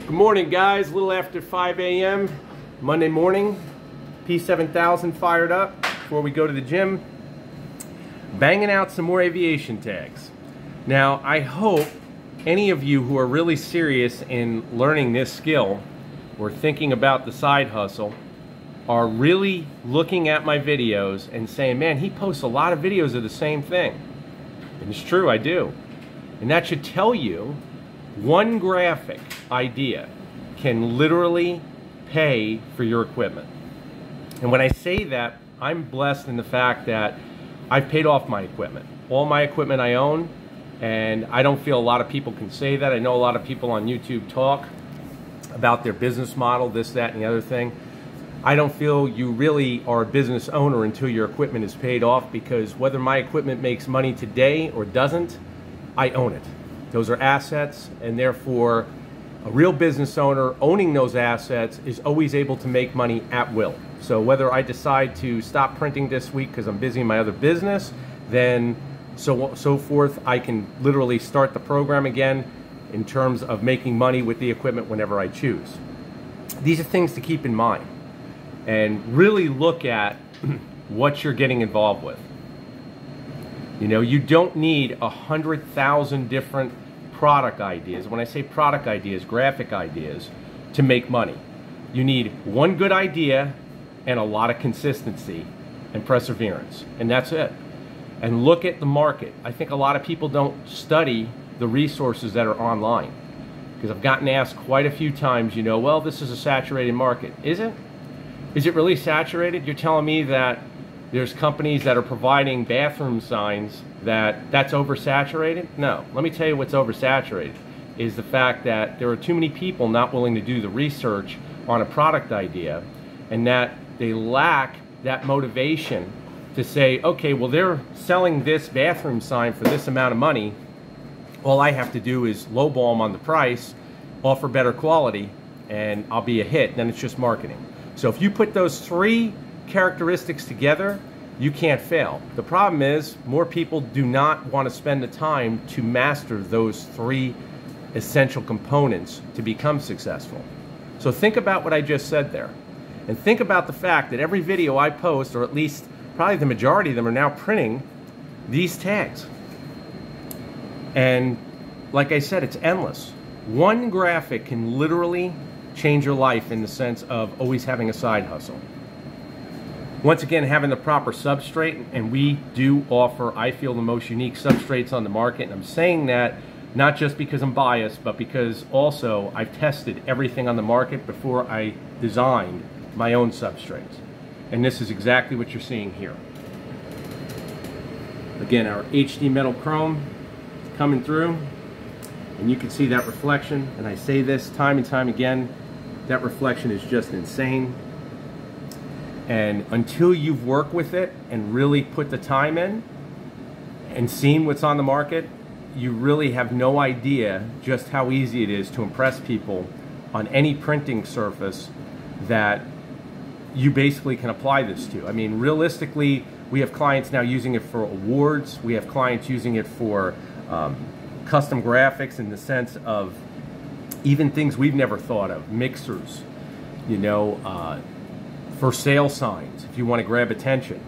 Good morning, guys. A little after 5 a.m. Monday morning. P7000 fired up before we go to the gym. Banging out some more aviation tags. Now, I hope any of you who are really serious in learning this skill or thinking about the side hustle are really looking at my videos and saying, man, he posts a lot of videos of the same thing. And it's true, I do. And that should tell you one graphic idea can literally pay for your equipment. And when I say that, I'm blessed in the fact that I've paid off my equipment. All my equipment I own, and I don't feel a lot of people can say that. I know a lot of people on YouTube talk about their business model, this, that, and the other thing. I don't feel you really are a business owner until your equipment is paid off, because whether my equipment makes money today or doesn't, I own it. Those are assets, and therefore a real business owner owning those assets is always able to make money at will. So whether I decide to stop printing this week because I'm busy in my other business, then so forth, I can literally start the program again in terms of making money with the equipment whenever I choose. These are things to keep in mind and really look at what you're getting involved with. You know, you don't need 100,000 different product ideas. When I say product ideas, graphic ideas, to make money. You need one good idea and a lot of consistency and perseverance, and that's it. And look at the market. I think a lot of people don't study the resources that are online, because I've gotten asked quite a few times, you know, well, this is a saturated market. Is it? Is it really saturated? You're telling me that there's companies that are providing bathroom signs that's oversaturated? No. Let me tell you what's oversaturated is the fact that there are too many people not willing to do the research on a product idea, and that they lack that motivation to say, okay, well, they're selling this bathroom sign for this amount of money. All I have to do is lowball them on the price, offer better quality, and I'll be a hit. Then it's just marketing. So if you put those three characteristics together, you can't fail. The problem is more people do not want to spend the time to master those three essential components to become successful. So think about what I just said there, and think about the fact that every video I post, or at least probably the majority of them, are now printing these tags. And like I said, it's endless. One graphic can literally change your life in the sense of always having a side hustle. Once again, having the proper substrate, and we do offer, I feel, the most unique substrates on the market. And I'm saying that not just because I'm biased, but because also I've tested everything on the market before I designed my own substrates. And this is exactly what you're seeing here. Again, our HD metal chrome coming through, and you can see that reflection. And I say this time and time again, that reflection is just insane. And until you've worked with it and really put the time in and seen what's on the market, you really have no idea just how easy it is to impress people on any printing surface that you basically can apply this to. I mean, realistically, we have clients now using it for awards. We have clients using it for custom graphics, in the sense of even things we've never thought of, mixers, you know, for sale signs, if you want to grab attention,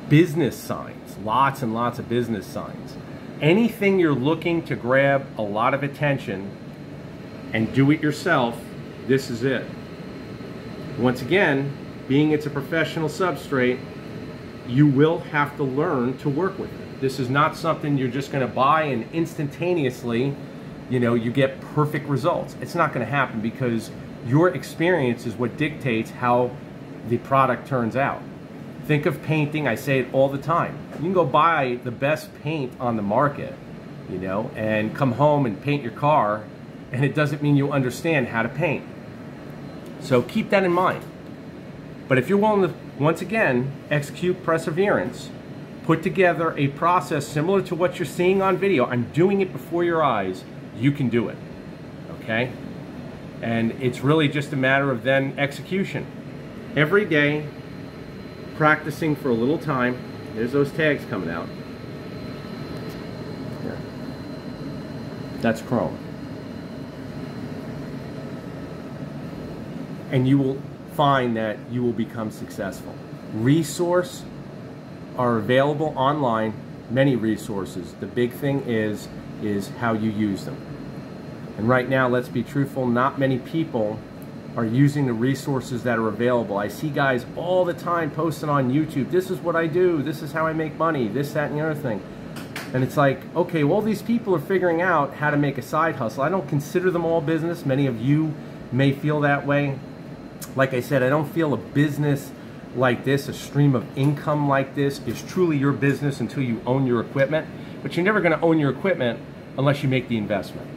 business signs, lots and lots of business signs. Anything you're looking to grab a lot of attention and do it yourself, this is it. Once again, being it's a professional substrate, you will have to learn to work with it. This is not something you're just going to buy and instantaneously, you know, you get perfect results. It's not going to happen, because your experience is what dictates how the product turns out. Think of painting. I say it all the time. You can go buy the best paint on the market, you know, and come home and paint your car, and it doesn't mean you understand how to paint. So keep that in mind. But if you're willing to, once again, execute perseverance, put together a process similar to what you're seeing on video, I'm doing it before your eyes, you can do it, okay? And it's really just a matter of then execution. Every day, practicing for a little time. There's those tags coming out. Here. That's chrome. and you will find that you will become successful. Resources are available online, many resources. The big thing is how you use them. And right now, let's be truthful, not many people are using the resources that are available. I see guys all the time posting on YouTube, this is what I do, this is how I make money, this, that, and the other thing. And it's like, okay, well, these people are figuring out how to make a side hustle. I don't consider them all business. Many of you may feel that way. Like I said, I don't feel a business like this, a stream of income like this, is truly your business until you own your equipment. But you're never going to own your equipment unless you make the investment.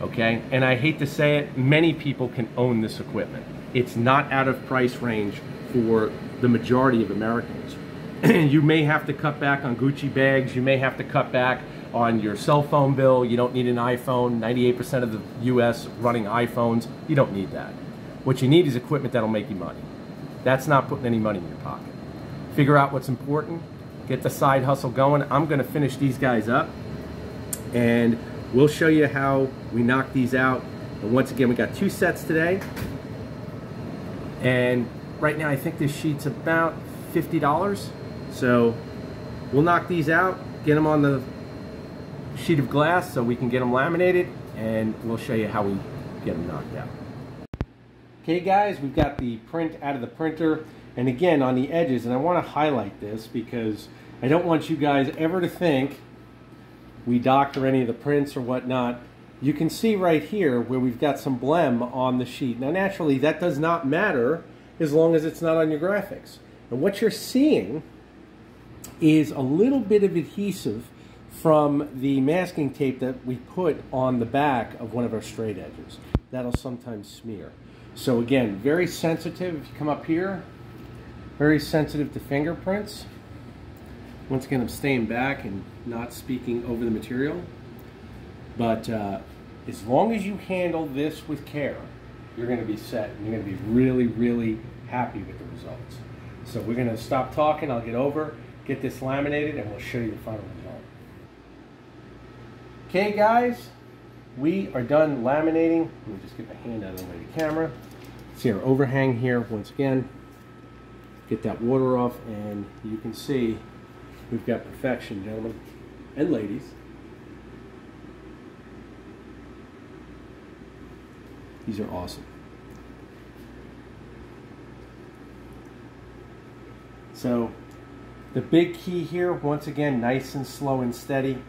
Okay? And I hate to say it, many people can own this equipment. It's not out of price range for the majority of Americans. You may have to cut back on Gucci bags, you may have to cut back on your cell phone bill. You don't need an iPhone. 98% of the US running iPhones. You don't need that. What you need is equipment that'll make you money. That's not putting any money in your pocket. Figure out what's important, get the side hustle going. I'm gonna finish these guys up and we'll show you how we knock these out. And once again, we got 2 sets today. And right now I think this sheet's about $50. So we'll knock these out, get them on the sheet of glass so we can get them laminated, and we'll show you how we get them knocked out. Okay guys, we've got the print out of the printer, and again on the edges, and I want to highlight this because I don't want you guys ever to think we doctor any of the prints or whatnot. You can see right here where we've got some blem on the sheet. Now naturally that does not matter as long as it's not on your graphics. And what you're seeing is a little bit of adhesive from the masking tape that we put on the back of one of our straight edges. That'll sometimes smear. So again, very sensitive. If you come up here, very sensitive to fingerprints. Once again, I'm staying back and not speaking over the material. But as long as you handle this with care, you're going to be set. And you're going to be really, really happy with the results. So we're going to stop talking. I'll get over, get this laminated, and we'll show you the final result. Okay guys, we are done laminating. Let me just get my hand out of the way of the camera. See our overhang here once again. Get that water off, and you can see we've got perfection, gentlemen and ladies. These are awesome. So the big key here, once again, nice and slow and steady.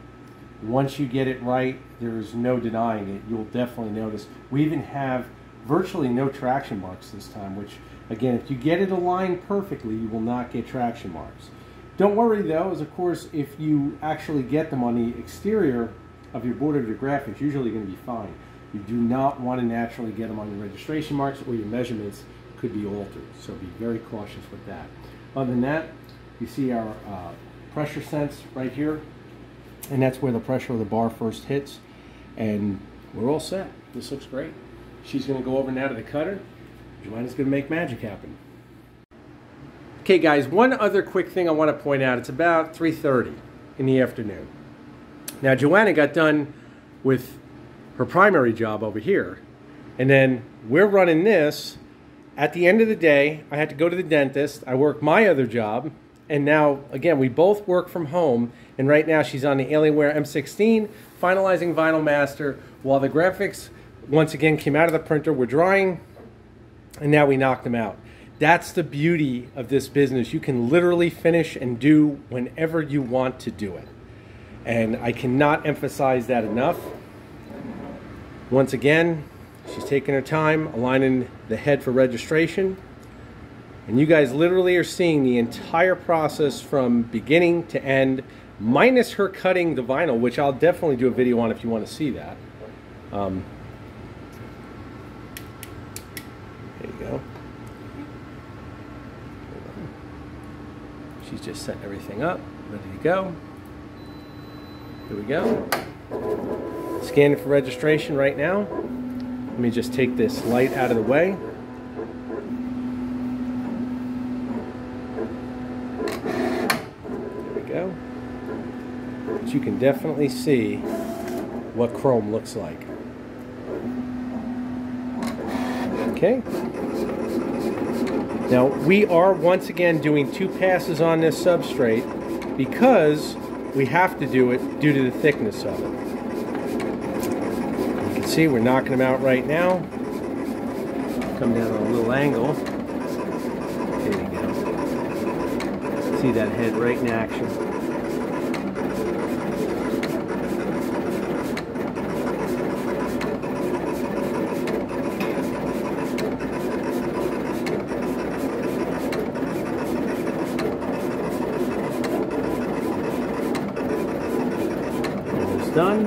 Once you get it right, there's no denying it. You'll definitely notice. We even have virtually no traction marks this time, which again, if you get it aligned perfectly, you will not get traction marks. Don't worry though, as of course, if you actually get them on the exterior of your board of your graphics, usually going to be fine. You do not want to naturally get them on your registration marks, or your measurements could be altered. So be very cautious with that. Other than that, you see our pressure sense right here, and that's where the pressure of the bar first hits, and we're all set. This looks great. She's going to go over now to the cutter. Joanna's going to make magic happen. Okay guys, one other quick thing I want to point out. It's about 3:30 in the afternoon. Now Joanna got done with her primary job over here, and then we're running this. At the end of the day, I had to go to the dentist. I work my other job, and now, again, we both work from home, and right now she's on the Alienware M16, finalizing Vinyl Master, while the graphics, once again, came out of the printer, were drying, and now we knocked them out. That's the beauty of this business. You can literally finish and do whenever you want to do it. And I cannot emphasize that enough. Once again, she's taking her time, aligning the head for registration. And you guys literally are seeing the entire process from beginning to end, minus her cutting the vinyl, which I'll definitely do a video on if you want to see that. There you go. She's just setting everything up, ready to go. Here we go. Scanning for registration right now. Let me just take this light out of the way. There we go. But you can definitely see what chrome looks like. Okay. Now we are once again doing 2 passes on this substrate because we have to do it due to the thickness of it. You can see we're knocking them out right now. Come down on a little angle. There you go. See that head right in action. Done.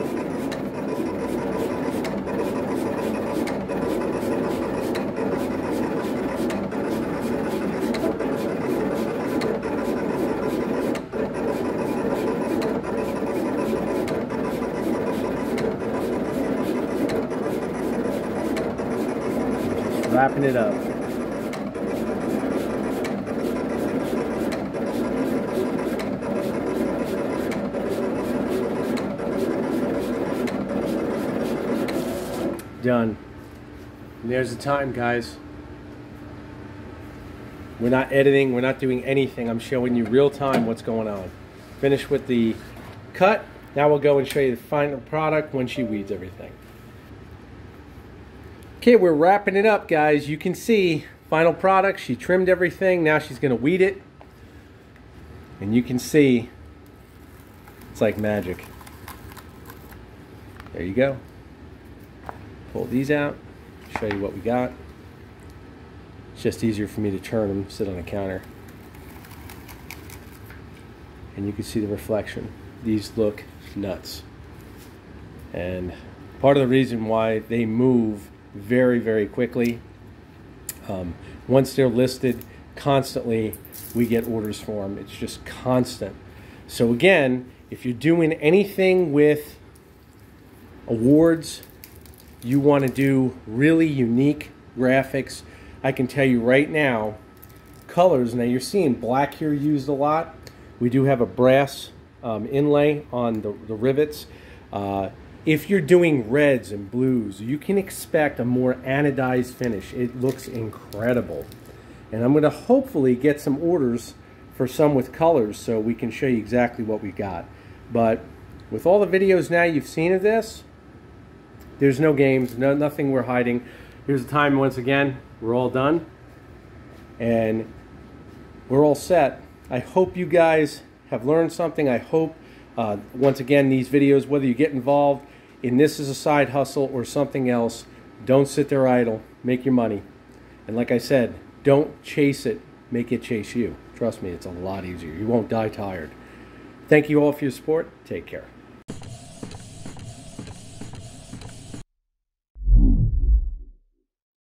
Just wrapping it up. Done. And there's the time, guys. We're not editing, we're not doing anything. I'm showing you real time what's going on. Finished with the cut. Now we'll go and show you the final product when she weeds everything. Okay, we're wrapping it up, guys. You can see final product. She trimmed everything. Now she's going to weed it. And you can see it's like magic. There you go. Pull these out, show you what we got. It's just easier for me to turn them, sit on the counter. And you can see the reflection. These look nuts. And part of the reason why they move very, very quickly, once they're listed, constantly we get orders for them. It's just constant. So again, if you're doing anything with awards, you want to do really unique graphics, I can tell you right now, colors, now you're seeing black here used a lot. We do have a brass inlay on the rivets. If you're doing reds and blues, you can expect a more anodized finish. It looks incredible. And I'm going to hopefully get some orders for some with colors so we can show you exactly what we got. But with all the videos now you've seen of this, there's no games, nothing we're hiding. Here's the time once again. We're all done. And we're all set. I hope you guys have learned something. I hope, once again, these videos, whether you get involved in this as a side hustle or something else, don't sit there idle. Make your money. And like I said, don't chase it. Make it chase you. Trust me, it's a lot easier. You won't die tired. Thank you all for your support. Take care.